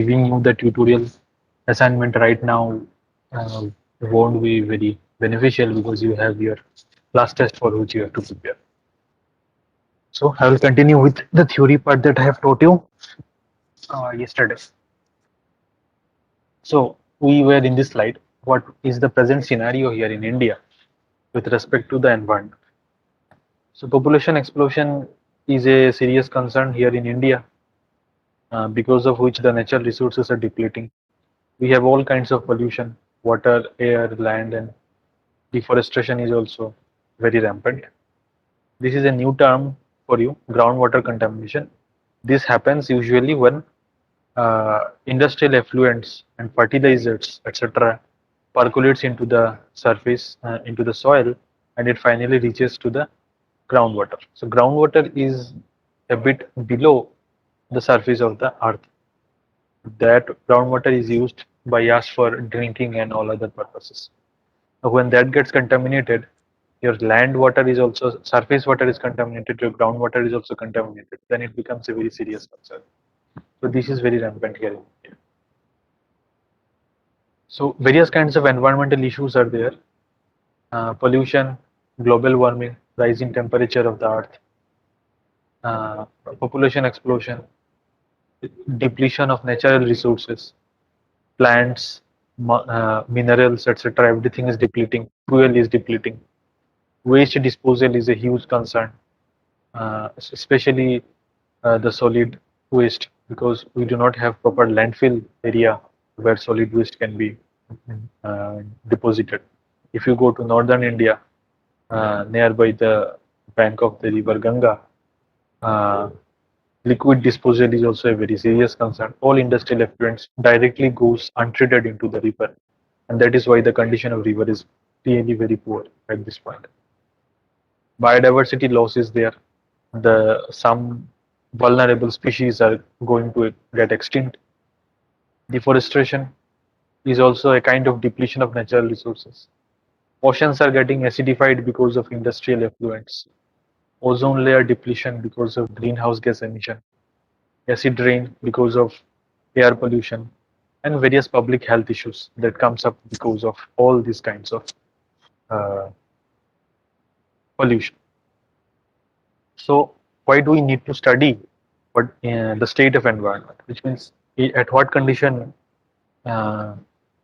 giving you the tutorial assignment right now uh, won't be very beneficial because you have your class test for which you have to prepare. So I will continue with the theory part that I have taught you yesterday. So we were in this slide. What is the present scenario here in India with respect to the environment? So population explosion is a serious concern here in India, because of which the natural resources are depleting. We have all kinds of pollution, water, air, land, and deforestation is also very rampant. This is a new term for you, groundwater contamination. This happens usually when industrial effluents and fertilizers, etc., percolates into the surface, into the soil, and it finally reaches to the groundwater. So groundwater is a bit below the surface of the earth. That groundwater is used by us for drinking and all other purposes. When that gets contaminated, your land water is also, surface water is contaminated, your groundwater is also contaminated, then it becomes a very serious concern. So this is very rampant here in India. So various kinds of environmental issues are there. Pollution, global warming, rising temperature of the earth, population explosion, depletion of natural resources, plants, minerals, etc. Everything is depleting. Fuel is depleting. Waste disposal is a huge concern, especially the solid waste, because we do not have proper landfill area where solid waste can be uh, deposited. If you go to northern India, nearby the bank of the river Ganga, uh, liquid disposal is also a very serious concern. All industrial effluents directly goes untreated into the river, and that is why the condition of river is really very poor at this point. Biodiversity loss is there. Some vulnerable species are going to get extinct. Deforestation is also a kind of depletion of natural resources. Oceans are getting acidified because of industrial effluents. Ozone layer depletion because of greenhouse gas emission. Acid rain because of air pollution, and various public health issues that comes up because of all these kinds of uh, pollution. So why do we need to study what the state of environment, which means at what condition uh,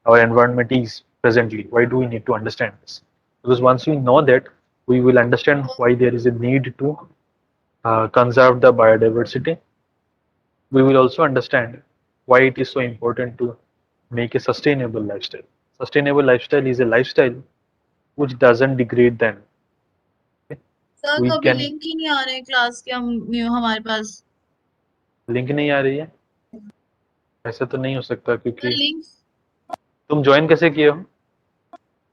our environment is presently? Why do we need to understand this? Because once we know that, we will understand why there is a need to conserve the biodiversity. We will also understand why it is so important to make a sustainable lifestyle. Sustainable lifestyle is a lifestyle which doesn't degrade them. Okay? Sir We तो अभी can link ही नहीं आ रहे class के हमारे पास link नहीं आ रही है, ऐसा तो नहीं हो सकता सर क्योंकि लिंक तुम ज्वाइन कैसे किए हो?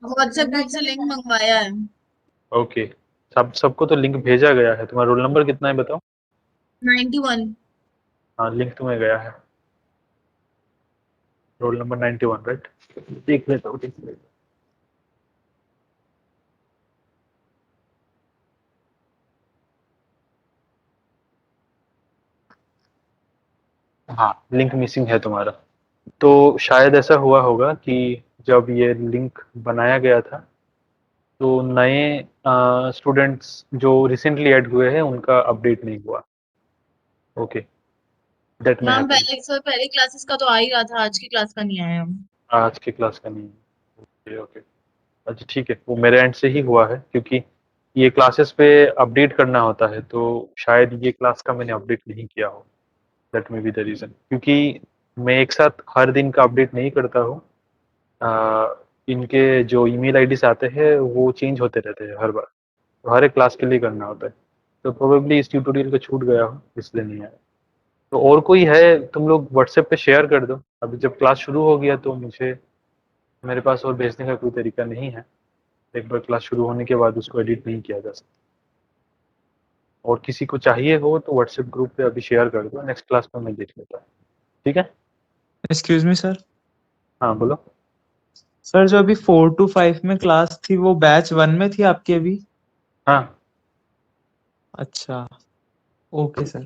व्हाट्सएप ग्रुप से लिंक मंगवाया है ओके, सबको तो लिंक भेजा गया है। तुम्हारा रोल नंबर कितना है बताओ? 91 हाँ, लिंक तुम्हें गया है। Roll number 91, right? देख लेता हूँ, देख लेता हूँ। हाँ, लिंक मिसिंग है तुम्हारा। तो शायद ऐसा हुआ होगा कि जब ये लिंक बनाया गया था, तो नए स्टूडेंट्स जो रिसेंटली ऐड हुए हैं उनका अपडेट नहीं हुआ। Okay, that may ma'am happen. पहले सर पहले क्लासेस का तो आ ही रहा था आज की क्लास का नहीं आया आज की क्लास का नहीं है। ओके ओके, अच्छा ठीक है, वो मेरे एंड से ही हुआ है क्योंकि ये क्लासेस पे अपडेट करना होता है, तो शायद ये क्लास का मैंने अपडेट नहीं किया हो। That may be the reason, क्योंकि मैं एक साथ हर दिन का अपडेट नहीं करता हूँ। इनके जो ईमेल आईडीज आते हैं वो चेंज होते रहते हैं हर बार, तो हर एक क्लास के लिए करना होता है। तो प्रोबेबली इस ट्यूटोरियल का छूट गया हो इसलिए नहीं आया। तो और कोई है, तुम लोग व्हाट्सएप पे शेयर कर दो। अभी जब क्लास शुरू हो गया तो मुझे, मेरे पास और भेजने का कोई तरीका नहीं है। एक बार क्लास शुरू होने के बाद उसको एडिट नहीं किया जा सकता। और किसी को चाहिए हो तो व्हाट्सएप ग्रुप पे अभी शेयर कर दो, नेक्स्ट क्लास में मैं देख लेता हूँ। ठीक है? Excuse me sir. हाँ बोलो। सर जो अभी 4 to 5 में क्लास थी वो बैच 1 में थी आपकी अभी? हाँ, अच्छा, ओके सर।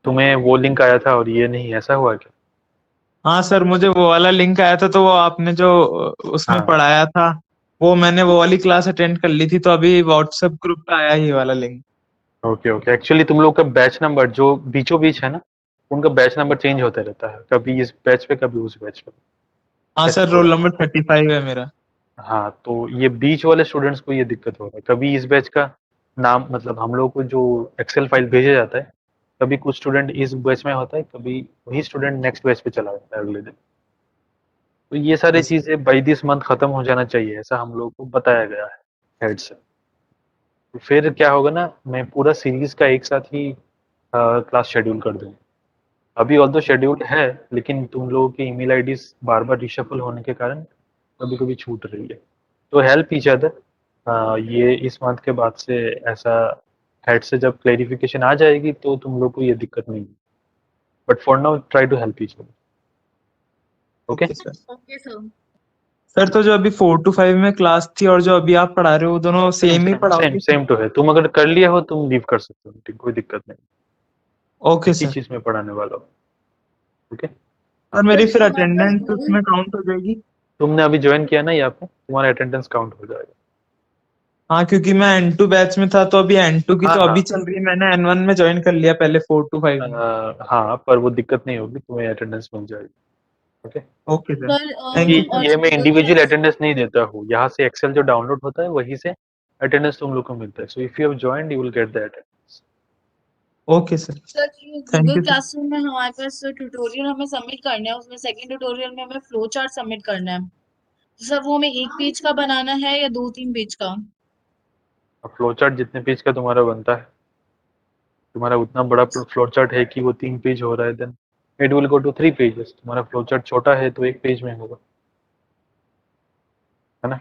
तुम्हें वो लिंक आया था और ये नहीं, ऐसा हुआ क्या? हाँ सर, मुझे वो वाला लिंक आया था, तो वो आपने जो उसमें हाँ, पढ़ाया था, वो मैंने वो वाली क्लास अटेंड कर ली थी, तो अभी व्हाट्सएप ग्रुप पे आया ही वाला लिंक। Okay okay. एक्चुअली तुम लोग का बैच नंबर जो बीचों बीच है ना, उनका बैच नंबर चेंज होता रहता है, कभी इस बैच पे कभी उस बैच पे, हाँ ऐसा सर, हो रोल रहा नंबर 35 है मेरा। है। हाँ, तो ये बीच वाले स्टूडेंट्स को ये दिक्कत हो रहा है, कभी इस बैच का नाम, मतलब हम लोग को जो एक्सेल फाइल भेजा जाता है, कभी कुछ स्टूडेंट इस बैच में होता है, कभी वही स्टूडेंट नेक्स्ट बैच पे चला जाता है अगले दिन। तो ये सारी अच्छा चीजें बाई दिस मंथ खत्म हो जाना चाहिए, ऐसा हम लोग को बताया गया है हेड से। तो फिर क्या होगा ना, मैं पूरा सीरीज का एक साथ ही क्लास शेड्यूल कर दूंगा। अभी ऑल्दो शेड्यूल्ड है, लेकिन तुम लोगों की ईमेल आईडीज बार बार रिशफल होने के कारण कभी कभी छूट रही है। तो हेल्प ईच अदर, ये इस मंथ के बाद से ऐसा हेड से जब क्लेरिफिकेशन आ जाएगी तो तुम लोग को ये दिक्कत नहीं है, but for now try to help each other. Okay. Okay sir. Okay sir. Sir, तो जो अभी 4 to 5 में क्लास थी और जो अभी आप पढ़ा रहे हो, वो दोनों सेम सेम ही सेम सेम पढ़ाओगे सर? सेम टू है, तुम अगर कर लिया हो तुम लीव कर सकते हो, कोई दिक्कत नहीं। ओके एक ही सर। चीज में पढ़ाने वाला हो। ओके। और सर मेरी फिर हमारे पास अटेंडेंस दो उसमें काउंट हो जाएगी? तुमने अभी ज्वाइन किया ना यहाँ पे, तुम्हारा अटेंडेंस काउंट हो जाएगा। हाँ, क्योंकि मैं N2 बैच में था, तो अभी N2 की हाँ तो हाँ। अभी चल रही है, मैंने N1 में ज्वाइन कर लिया पहले 4 to 5 में। हाँ, पर वो दिक्कत नहीं होगी, तुम्हें अटेंडेंस मिल जाएगी। Okay. Okay sir. Sir thank ये यू सर। और ये मैं सिंगल इंडिविजुअल क्लास। अटेंडेंस नहीं देता हूँ, यहाँ से एक्सेल जो डाउनलोड होता है वहीं से अटेंडेंस तुम लोग को मिलता है। So if you have joined you will get the attendance. Okay sir. Sir ये thank Google you sir. Classroom में हमारे पास ट्यूटोरियल हमें सबमिट करना है, उसमें सेकंड ट्यूटोरियल में हमें फ्लो चार्ट सबमिट करना है। तो सर वो हमें एक पेज का बनाना है या दो तीन पेज का? अब फ्लो चार्ट जितने पेज का तुम्हारा बनता है, तुम्हारा उतना बड़ा फ्लो चार्ट है कि वो 3 पेज हो रहा है, then it will go to 3 pages. तुम्हारा फ्लो चार्ट छोटा है तो 1 पेज में होगा, है ना?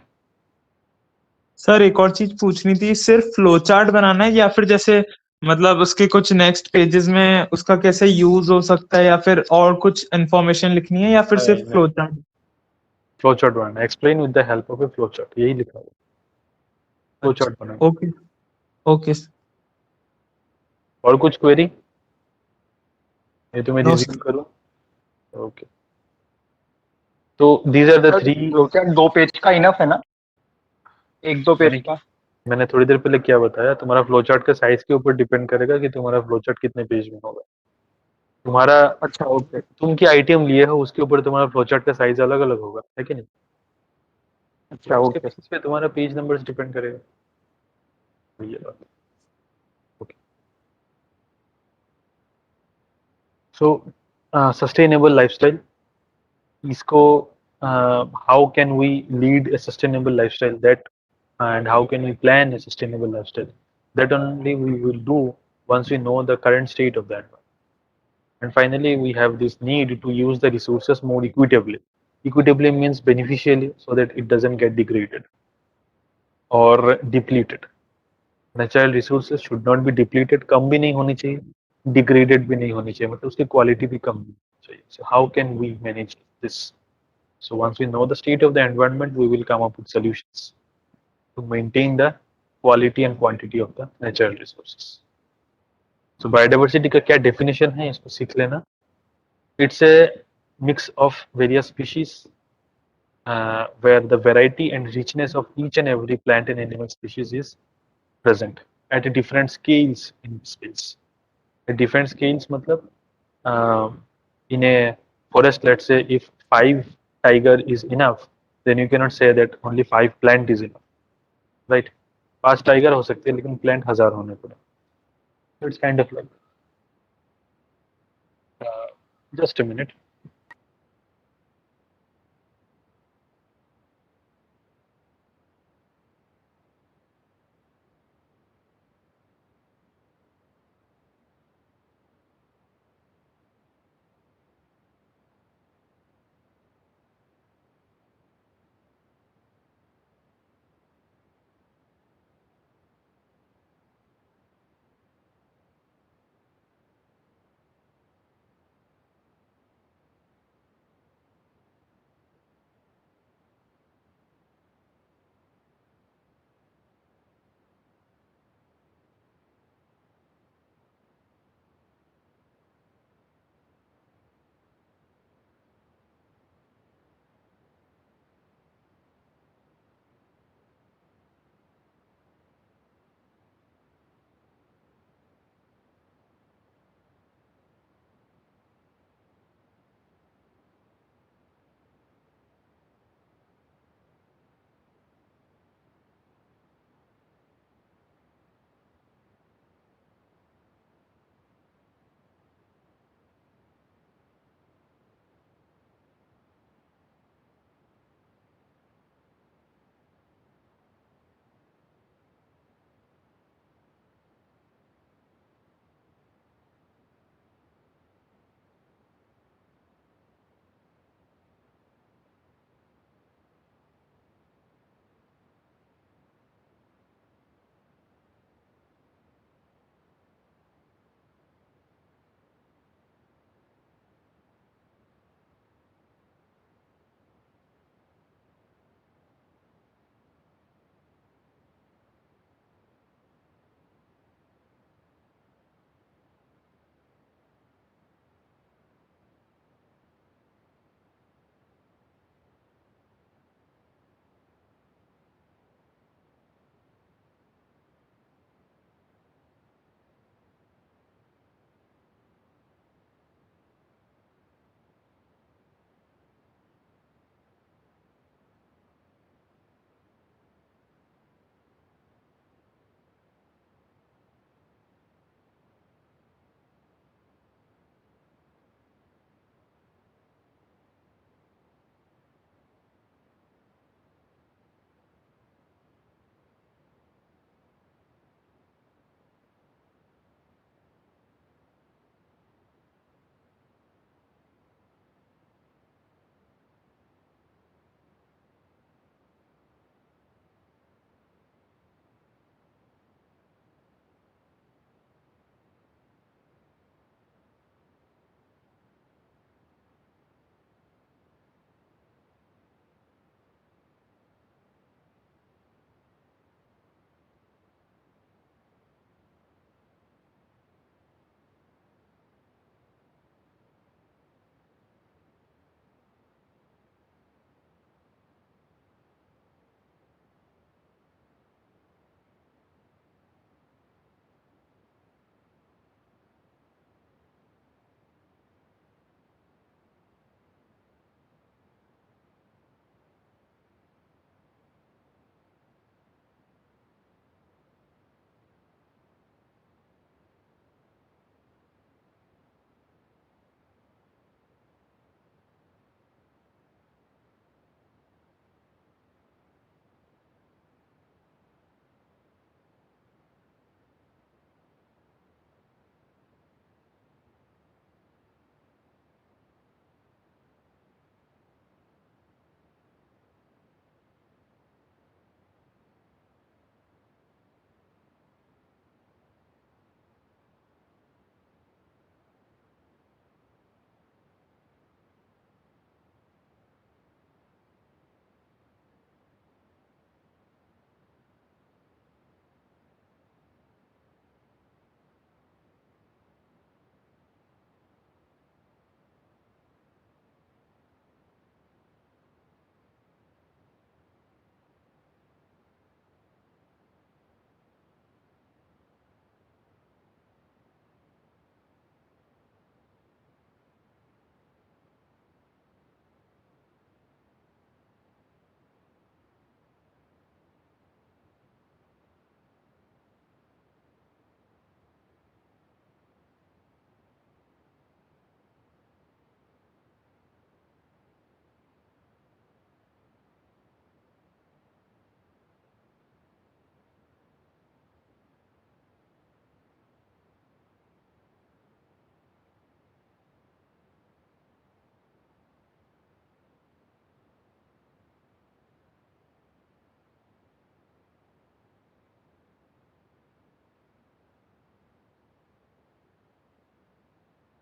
सर, एक और चीज पूछनी थी, सिर्फ फ्लो चार्ट बनाना है या फिर जैसे मतलब उसके कुछ नेक्स्ट पेजेस में उसका कैसे यूज हो सकता है, या फिर और कुछ इंफॉर्मेशन लिखनी है, या फिर नहीं सिर्फ नहीं, फ्लो चार्ट? फ्लो चार्ट बनाना, explain with the help of a flow chart, यही लिखा हुआ, फ्लो अच्छा। चार्ट बनाना। ओके। Okay sir. और कुछ क्वेरी ये तो मैं नो रिज्यूम सर। करूँ? ओके। तो these are the sir 3। Flowchart 2 page का इनफ है ना? 1-2 पेज मैंने का? मैंने थोड़ी देर पहले क्या बताया, तुम्हारा फ्लो चार्ट का साइज के ऊपर डिपेंड करेगा कि तुम्हारा फ्लो चार्ट कितने पेज में होगा। तुम्हारा अच्छा, ओके। तुम क्या आइटम लिए हो उसके ऊपर तुम्हारा फ्लो चार्ट का साइज अलग अलग होगा, है कि नहीं? तो अच्छा, उसके ओके। बेसिस पे तुम्हारा पेज नंबर्स डिपेंड करेगा। तो ये बात। ओके। सो सस्टेनेबल लाइफस्टाइल, इसको how can we lead a sustainable lifestyle, that and how can we plan a sustainable lifestyle, that only we will do once we know the current state of that. And finally we have this need to use the resources more equitably. Equitably means beneficially, so that it doesn't get degraded or depleted. Natural resources should not be depleted, कम भी नहीं होनी चाहिए, degraded भी नहीं होनी चाहिए, मतलब उसकी क्वालिटी भी कम नहीं होनी चाहिए। So how can we manage this? So once we know the state of the environment, we will come up with solutions to maintain the quality and quantity of the natural resources. So biodiversity का क्या definition है, इसको सीख लेना। It's a mix of various species, where the variety and richness of each and every plant and animal species is present at a different scales in space. At different scales मतलब, in a forest, let's say if 5 tiger is enough, then you cannot say that only 5 plant is enough, right? 5 tiger हो सकते हैं लेकिन plant 1000 होने पड़े। So it's kind of like, just a minute.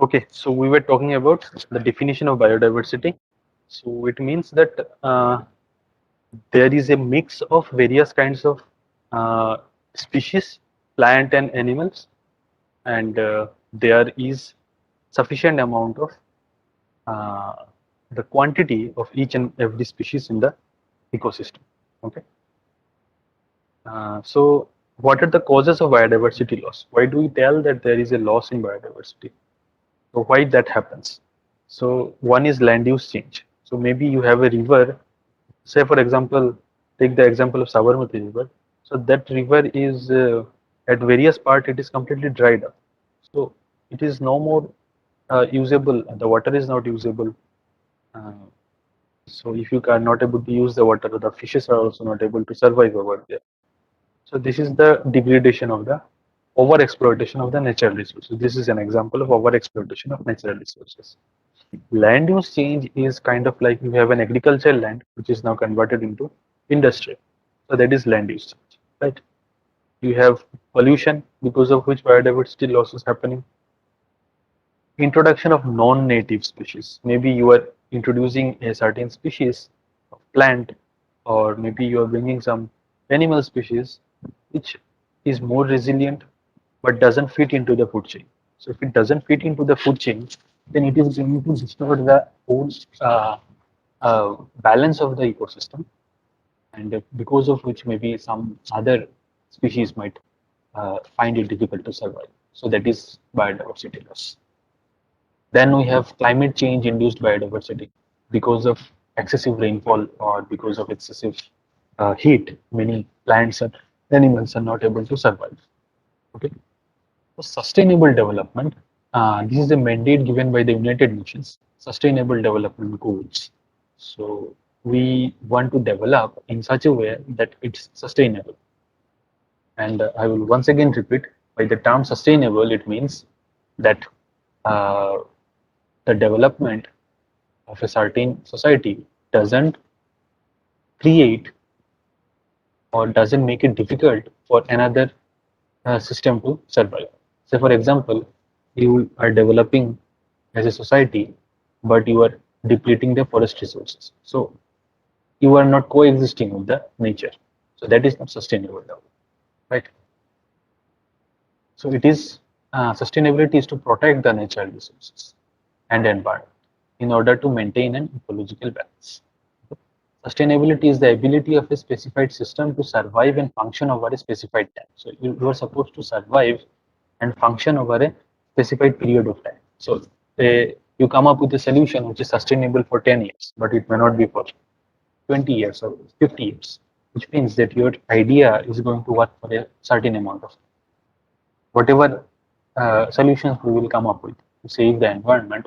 Okay, so we were talking about the definition of biodiversity. So it means that there is a mix of various kinds of uh, species, plant and animals, and there is sufficient amount of uh, the quantity of each and every species in the ecosystem. Okay. So what are the causes of biodiversity loss? Why do we tell that there is a loss in biodiversity? So why that happens? So one is land use change. So maybe you have a river, say for example, take the example of Sabarmati river. So that river is at various part it is completely dried up. So it is no more usable. The water is not usable. Uh, so if you are not able to use the water, the fishes are also not able to survive over there. So this is the degradation of the over exploitation of the natural resources. This is an example of over exploitation of natural resources. Land use change is kind of like you have an agricultural land which is now converted into industry. So that is land use change, right? You have pollution because of which biodiversity loss is happening. Introduction of non-native species. Maybe you are introducing a certain species of plant, or maybe you are bringing some animal species which is more resilient but doesn't fit into the food chain. So if it doesn't fit into the food chain, then it is going to disturb the whole balance of the ecosystem, and because of which maybe some other species might find it difficult to survive. So that is biodiversity loss. Then we have climate change induced biodiversity because of excessive rainfall or because of excessive heat. Many plants and animals are not able to survive. Okay. So sustainable development. This is a mandate given by the United Nations Sustainable Development Goals. So we want to develop in such a way that it's sustainable. And I will once again repeat, by the term sustainable, it means that uh, the development of a certain society doesn't create or doesn't make it difficult for another system to survive. So, for example, you are developing as a society, but you are depleting the forest resources. So, you are not coexisting with the nature. So, that is not sustainable development, right? So, it is sustainability is to protect the natural resources and environment in order to maintain an ecological balance. Sustainability is the ability of a specified system to survive and function over a specified time. So you are supposed to survive and function over a specified period of time. So you come up with a solution which is sustainable for 10 years, but it may not be for 20 years or 50 years, which means that your idea is going to work for a certain amount of time. Whatever solutions we will come up with to save the environment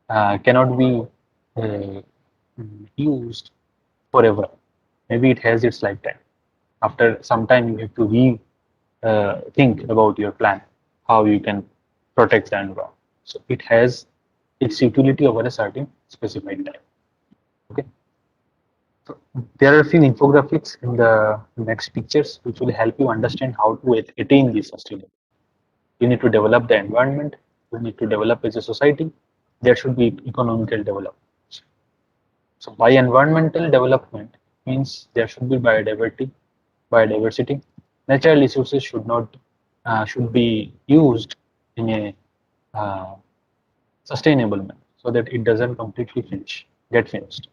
cannot be used forever. Maybe it has its lifetime. After some time, you have to think about your plan, how you can protect the environment. So it has its utility over a certain specified time. Okay. So there are a few infographics in the next pictures which will help you understand how to attain this sustainability. You need to develop the environment. You need to develop as a society. There should be economical development. So by environmental development means there should be biodiversity. Natural resources should be used in a uh, sustainable manner so that it doesn't completely get finished.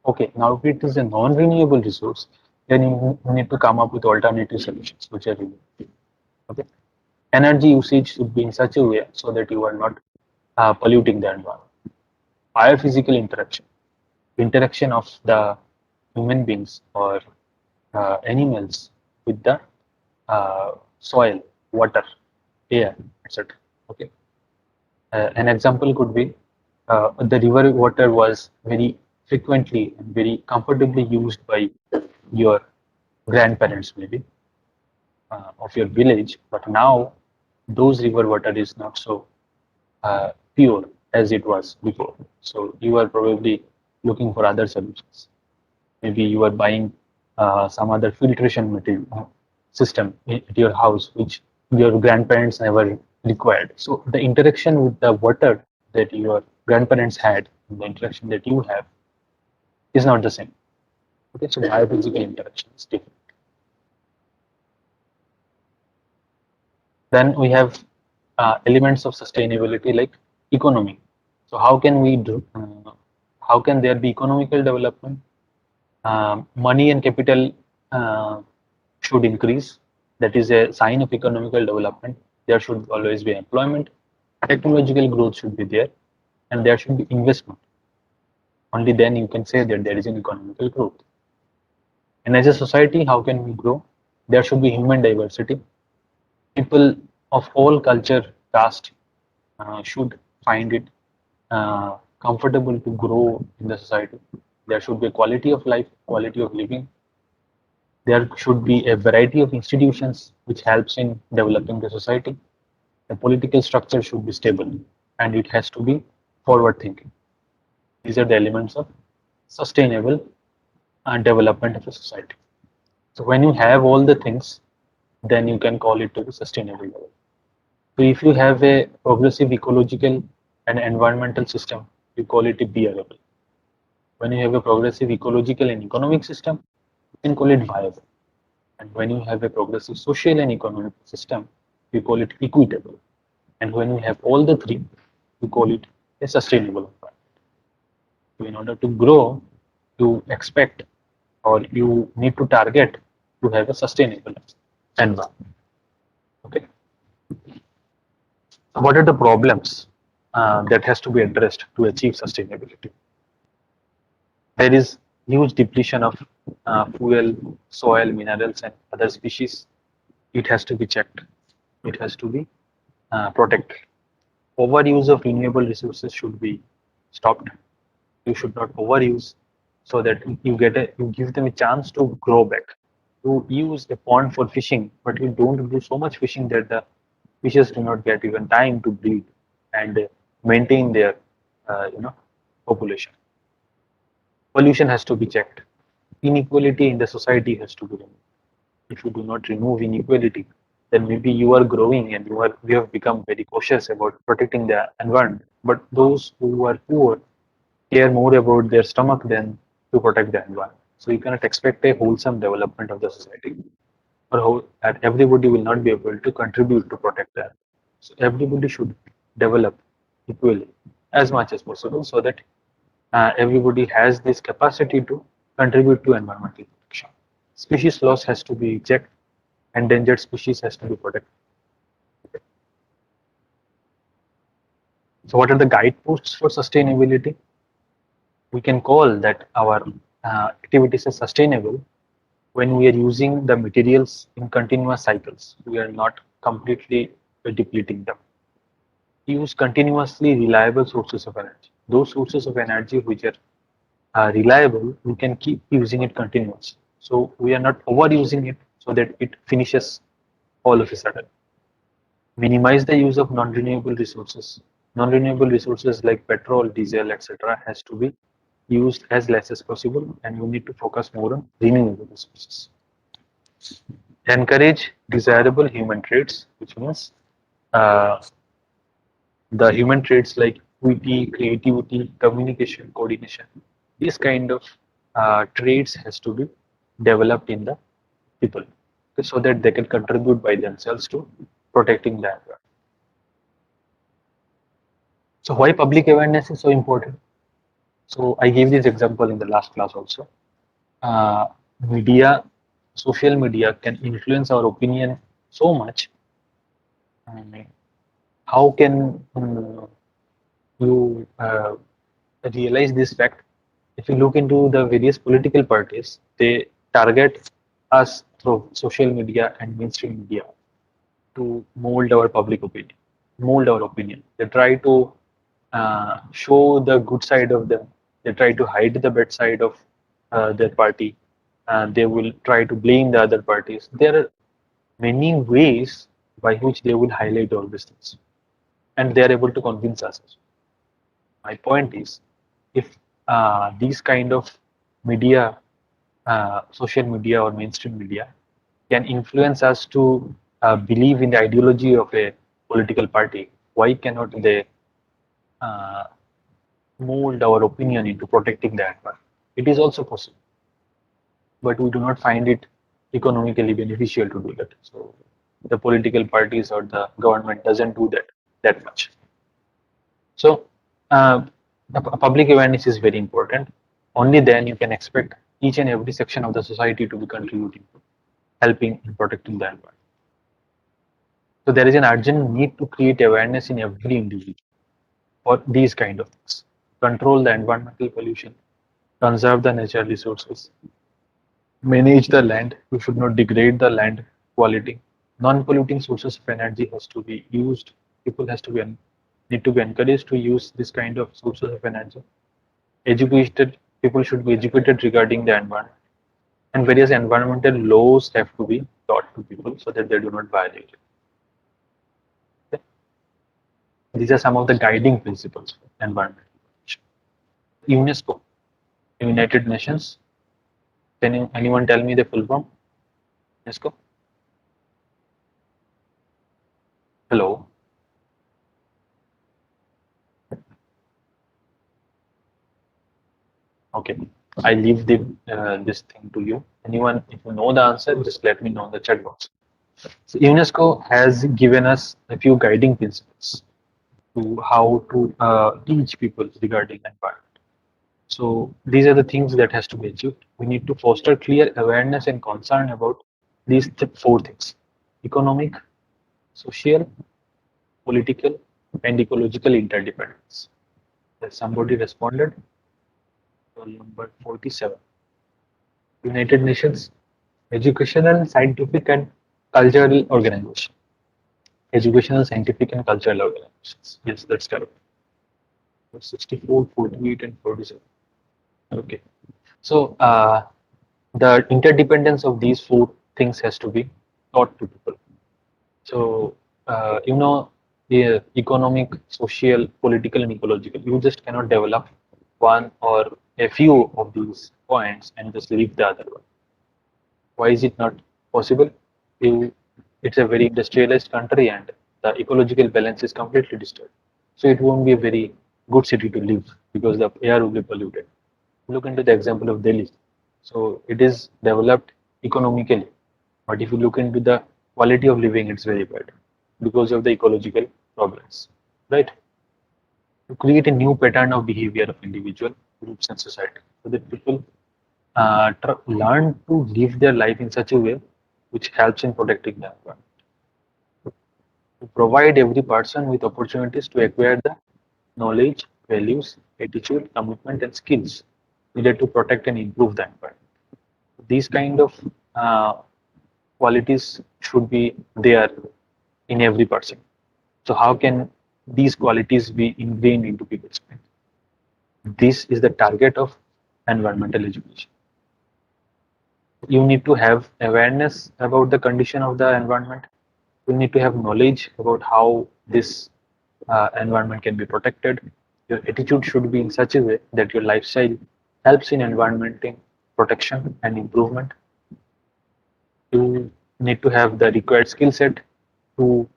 Okay, now if it is a non-renewable resource, then you need to come up with alternative solutions which are renewable. Okay, energy usage should be in such a way so that you are not polluting the environment. Biophysical interaction of the human beings or animals with the soil, water, air, etc. Okay. An example could be the river water was very frequently and very comfortably used by your grandparents, maybe of your village, but now those river water is not so pure as it was before. So you are probably looking for other solutions. Maybe you are buying some other filtration material system at your house which your grandparents never required. So the interaction with the water that your grandparents had, and the interaction that you have, is not the same. Okay, so biophysical interaction is different. Then we have elements of sustainability like economy. So how can we do? How can there be economical development? Money and capital should increase. That is a sign of economical development. There should always be employment. Technological growth should be there, and there should be investment. Only then you can say that there is an economical growth. And as a society, how can we grow? There should be human diversity. People of all culture, caste should find it comfortable to grow in the society. There should be a quality of life, quality of living. There should be a variety of institutions which helps in developing the society. The political structure should be stable and it has to be forward thinking. These are the elements of sustainable development of a society. So when you have all the things, then you can call it to be sustainable development. So if you have a progressive ecological and environmental system, you call it a bearable. When you have a progressive ecological and economic system, you can call it viable. And when you have a progressive social and economic system, you call it equitable. And when you have all the three, you call it a sustainable environment. So in order to grow, you expect or you need to target to have a sustainable environment. Okay. So what are the problems that has to be addressed to achieve sustainability? There is huge depletion of fuel, soil, minerals, and other species. It has to be checked. It has to be protected. Overuse of renewable resources should be stopped. You should not overuse, so that you give them a chance to grow back. You use a pond for fishing, but you don't do so much fishing that the fishes do not get even time to breed and maintain their population. Pollution has to be checked. Inequality in the society has to be removed. If you do not remove inequality, then maybe you are growing and you have become very cautious about protecting the environment. But those who are poor care more about their stomach than to protect the environment. So you cannot expect a wholesome development of the society, or and everybody will not be able to contribute to protect that. So everybody should develop equally as much as possible, so that everybody has this capacity to contribute to environmental protection. Species loss has to be checked. Endangered species has to be protected. So what are the guideposts for sustainability? We can call that our activities are sustainable when we are using the materials in continuous cycles. We are not completely depleting them. Use continuously reliable sources of energy. Those sources of energy which are reliable, we can keep using it continuously. So we are not overusing it so that it finishes all of a sudden. Minimize the use of non-renewable resources. Non-renewable resources like petrol, diesel, etc. has to be used as less as possible, and you need to focus more on renewable resources. Encourage desirable human traits, which means the human traits like equity, creativity, communication, coordination. These kind of traits has to be developed in the people, so that they can contribute by themselves to protecting the environment. So why public awareness is so important? So I gave this example in the last class also. Media, social media can influence our opinion so much. How can you realize this fact? If you look into the various political parties, they target us through social media and mainstream media to mold our public opinion, mold our opinion. They try to show the good side of them. They try to hide the bad side of their party. They will try to blame the other parties. There are many ways by which they will highlight all these things, and they are able to convince us. My point is, if these kind of media, social media or mainstream media, can influence us to believe in the ideology of a political party, why cannot they uh, mold our opinion into protecting the environment? It is also possible, but we do not find it economically beneficial to do that. So the political parties or the government doesn't do that much. So public awareness is very important. Only then you can expect each and every section of the society to be contributing, helping in protecting the environment. So there is an urgent need to create awareness in every individual for these kind of things. Control the environmental pollution, conserve the natural resources, manage the land. We should not degrade the land quality. Non-polluting sources of energy has to be used. People has to be need to be encouraged to use this kind of sources of energy. Educated people should be educated regarding the environment, and various environmental laws have to be taught to people so that they do not violate it. Okay. These are some of the guiding principles for environmental protection. UNESCO, United Nations. Can anyone tell me the full form? UNESCO. Hello. Okay, I leave this thing to you. Anyone, if you know the answer, just let me know in the chat box. So UNESCO has given us a few guiding principles to how to teach people regarding environment. So these are the things that has to be achieved. We need to foster clear awareness and concern about these four things: economic, social, political, and ecological interdependence. Has somebody responded? Roll number 47. United Nations Educational, Scientific and Cultural Organization. Educational, Scientific and Cultural Organizations. Yes, that's correct. 64, 48 and 47. Okay. So the interdependence of these four things has to be taught to people. So the economic, social, political and ecological, you just cannot develop one or a few of these points and just leave the other one. Why is it not possible? It's a very industrialized country and the ecological balance is completely disturbed. So it won't be a very good city to live because the air will be polluted. Look into the example of Delhi. So it is developed economically, but if you look into the quality of living, it's very bad because of the ecological problems, right? To create a new pattern of behavior of individual groups and society, so that people learn to live their life in such a way which helps in protecting the environment. To provide every person with opportunities to acquire the knowledge, values, attitude, commitment, and skills needed to protect and improve the environment. These kind of qualities should be there in every person. So how can these qualities be ingrained into people's mind? This is the target of environmental education. You need to have awareness about the condition of the environment. You need to have knowledge about how this environment can be protected. Your attitude should be in such a way that your lifestyle helps in environmental protection and improvement. You need to have the required skill set to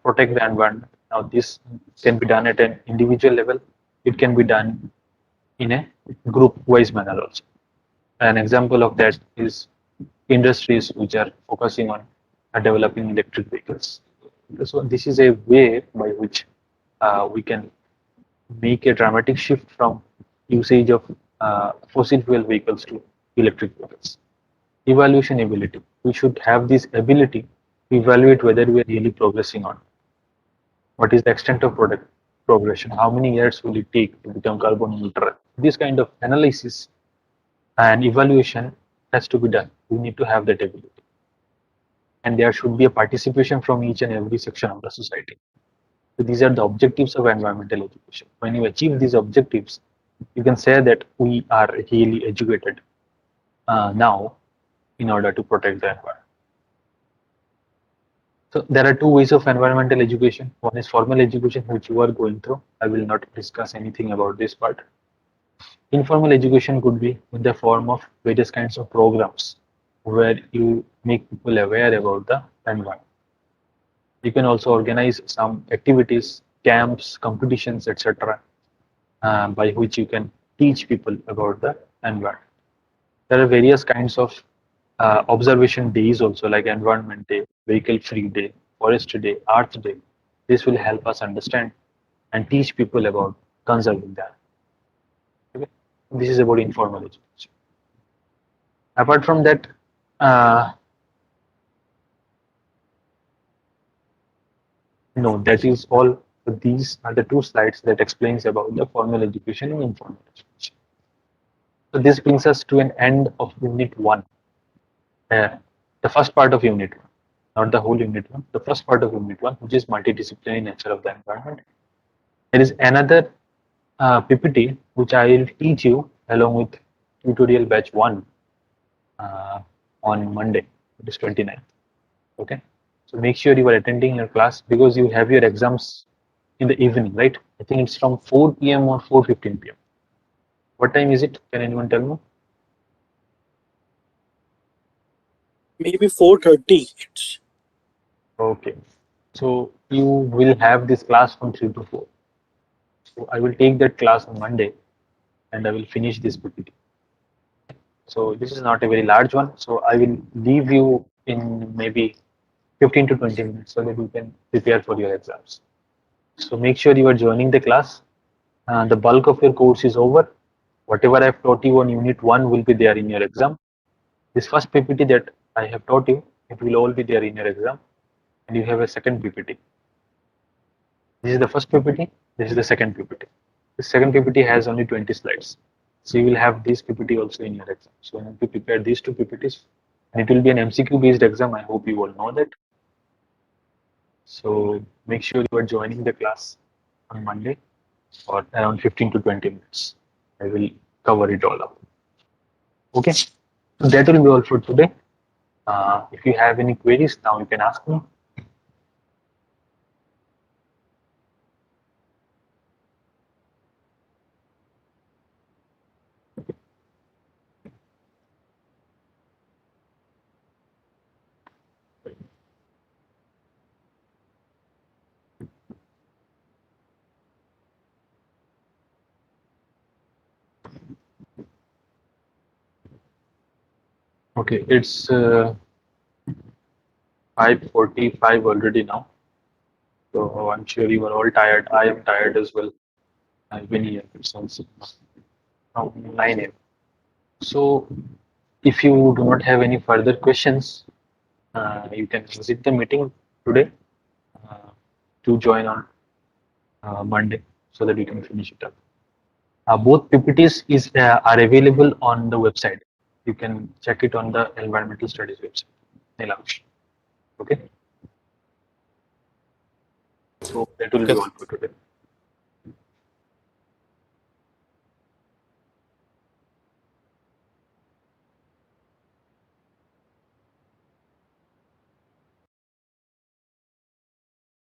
protect the environment. Now, this can be done at an individual level. It can be done in a group-wise manner also. An example of that is industries which are focusing on developing electric vehicles. So this is a way by which we can make a dramatic shift from usage of fossil fuel vehicles to electric vehicles. Evaluation ability. We should have this ability to evaluate whether we are really progressing on. What is the extent of progression? How many years will it take to become carbon neutral? This kind of analysis and evaluation has to be done. We need to have that ability. And there should be a participation from each and every section of the society. So these are the objectives of environmental education. When you achieve these objectives, you can say that we are really educated now in order to protect the environment. So there are two ways of environmental education. One is formal education, which you are going through. I will not discuss anything about this part. Informal education could be in the form of various kinds of programs where you make people aware about the environment. You can also organize some activities, camps, competitions, etc., by which you can teach people about the environment. There are various kinds of observation days also, like environment day, vehicle free day, forest day, earth day. This will help us understand and teach people about conserving that. Okay? This is about informal education. Apart from that, no, that is all. These are the two slides that explains about the formal education and informal education. So this brings us to an end of unit 1. The first part of unit 1, not the whole unit 1, the first part of unit 1, which is multidisciplinary nature of the environment. There is another PPT which I will teach you along with tutorial batch 1 on Monday, it is 29th. Okay, so make sure you are attending your class because you have your exams in the evening, right? I think it's from 4 p.m. or 4:15 p.m. What time is it? Can anyone tell me? Maybe 4:30. Okay, so you will have this class from 3 to 4. So I will take that class on Monday and I will finish this PPT. So this is not a very large one. So I will leave you in maybe 15 to 20 minutes so that you can prepare for your exams. So make sure you are joining the class. The bulk of your course is over. Whatever I have taught you on unit 1 will be there in your exam. This first PPT that I have taught you, it will all be there in your exam. And you have a second PPT. This is the first PPT. This is the second PPT. The second PPT has only 20 slides. So you will have this PPT also in your exam. So you have to prepare these two PPTs. And it will be an MCQ based exam. I hope you all know that. So make sure you are joining the class on Monday for around 15 to 20 minutes. I will cover it all up. Okay, so that will be all for today. If you have any queries now, you can ask me. Okay, it's 5:45 already now. So I'm sure you are all tired. I am tired as well. I've been here since now 9 a.m. So if you do not have any further questions, you can visit the meeting today to join on Monday so that you can finish it up. Both PPTs are available on the website. You can check it on the environmental studies website. Nilansh. Okay. So that will be all for today.